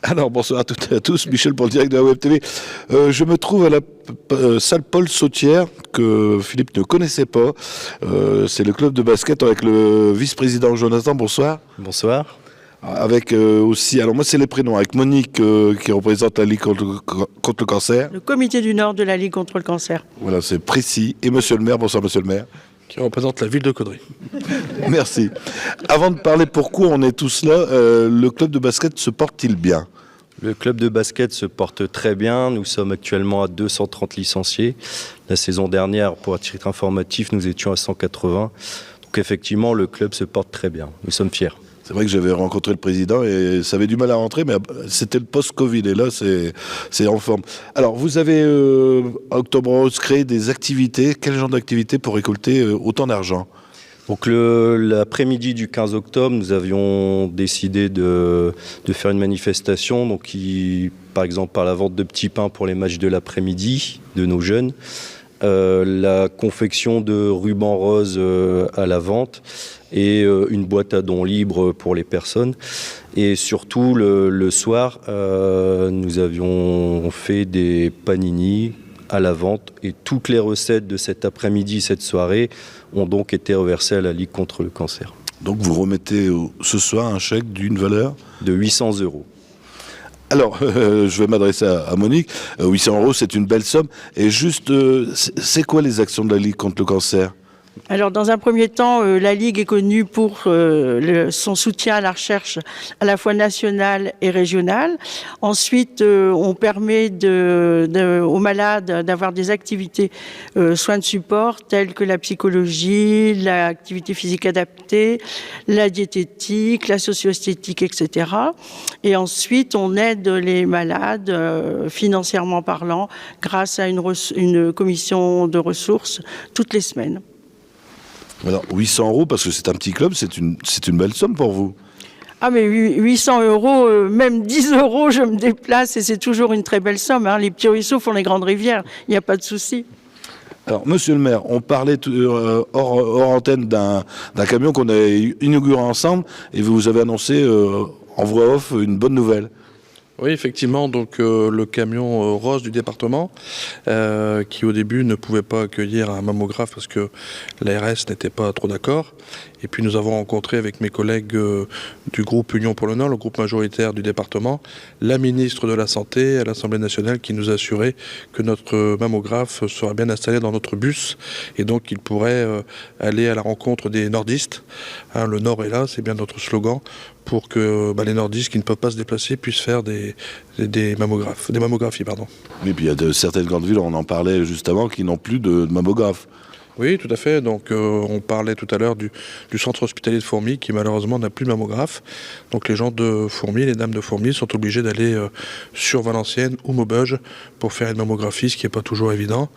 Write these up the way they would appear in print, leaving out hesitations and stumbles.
Alors, bonsoir à toutes et à tous. Michel pour le direct de la Web TV. Je me trouve à la salle Paul Sautière, que Philippe ne connaissait pas. C'est le club de basket avec le vice-président Jonathan. Bonsoir. Bonsoir. Avec aussi, alors moi c'est les prénoms, avec Monique qui représente la Ligue contre le cancer. Le comité du Nord de la Ligue contre le cancer. Voilà, c'est précis. Et monsieur le maire, bonsoir monsieur le maire. Qui représente la ville de Caudry. Merci. Avant de parler pourquoi on est tous là, le club de basket se porte-t-il bien ? Le club de basket se porte très bien. Nous sommes actuellement à 230 licenciés. La saison dernière, pour un titre informatif, nous étions à 180. Donc effectivement, le club se porte très bien. Nous sommes fiers. C'est vrai que j'avais rencontré le président et ça avait du mal à rentrer, mais c'était le post-Covid et là, c'est en forme. Alors, vous avez, à Octobre Rose, créé des activités. Quel genre d'activités pour récolter autant d'argent ? Donc l'après-midi du 15 octobre, nous avions décidé de faire une manifestation, donc par exemple par la vente de petits pains pour les matchs de l'après-midi de nos jeunes, la confection de rubans roses à la vente et une boîte à dons libre pour les personnes. Et surtout le soir, nous avions fait des panini à la vente et toutes les recettes de cet après-midi, cette soirée, ont donc été reversées à la Ligue contre le cancer. Donc vous remettez ce soir un chèque d'une valeur de 800 €. Alors, je vais m'adresser à Monique. 800 €, c'est une belle somme. Et juste, c'est quoi les actions de la Ligue contre le cancer ? Alors, dans un premier temps, la Ligue est connue pour son soutien à la recherche à la fois nationale et régionale. Ensuite, on permet aux malades d'avoir des activités soins de support telles que la psychologie, l'activité physique adaptée, la diététique, la socio-esthétique, etc. Et ensuite, on aide les malades financièrement parlant grâce à une commission de ressources toutes les semaines. Alors, 800 €, parce que c'est un petit club, c'est une belle somme pour vous. Ah mais 800 €, même 10 €, je me déplace et c'est toujours une très belle somme. Hein. Les petits ruisseaux font les grandes rivières, il n'y a pas de souci. Alors, monsieur le maire, on parlait hors antenne d'un camion qu'on a inauguré ensemble et vous avez annoncé en voix off une bonne nouvelle. Oui, effectivement, donc le camion rose du département, qui au début ne pouvait pas accueillir un mammographe parce que l'ARS n'était pas trop d'accord. Et puis nous avons rencontré avec mes collègues du groupe Union pour le Nord, le groupe majoritaire du département, la ministre de la Santé à l'Assemblée nationale qui nous a assuré que notre mammographe serait bien installé dans notre bus et donc il pourrait aller à la rencontre des nordistes. Hein, le Nord est là, c'est bien notre slogan, pour que les nordistes qui ne peuvent pas se déplacer puissent faire des mammographies. Oui, puis il y a certaines grandes villes, on en parlait juste avant, qui n'ont plus de mammographe. Oui, tout à fait. Donc, on parlait tout à l'heure du centre hospitalier de Fourmies qui malheureusement n'a plus de mammographe. Donc, les gens de Fourmies, les dames de Fourmies sont obligés d'aller sur Valenciennes ou Maubeuge pour faire une mammographie, ce qui n'est pas toujours évident.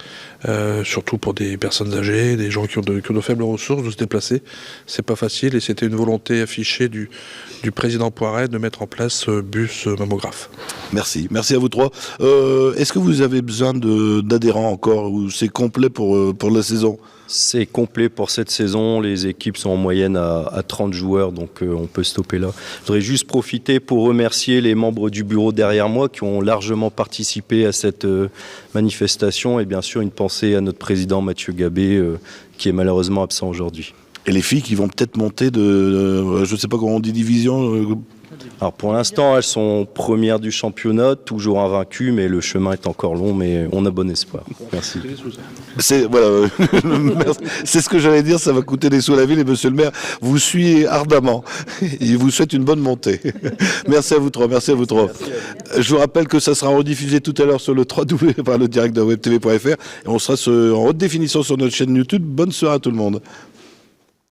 Surtout pour des personnes âgées, des gens qui ont de faibles ressources, de se déplacer. C'est pas facile et c'était une volonté affichée du président Poiret de mettre en place ce bus mammographe. Merci à vous trois. Est-ce que vous avez besoin d'adhérents encore ou c'est complet pour la saison ? C'est complet pour cette saison. Les équipes sont en moyenne à 30 joueurs, donc on peut stopper là. Je voudrais juste profiter pour remercier les membres du bureau derrière moi qui ont largement participé à cette manifestation et bien sûr une pensée à notre président Mathieu Gabé qui est malheureusement absent aujourd'hui. Et les filles qui vont peut-être monter je ne sais pas comment on dit, division Alors pour l'instant, elles sont premières du championnat, toujours invaincues, mais le chemin est encore long, mais on a bon espoir. Merci. C'est ce que j'allais dire, ça va coûter des sous à la ville et monsieur le maire vous suit ardemment. Il vous souhaite une bonne montée. Merci à vous trois. Je vous rappelle que ça sera rediffusé tout à l'heure sur le 3W par le direct de webtv.fr et on sera en haute définition sur notre chaîne YouTube. Bonne soirée à tout le monde.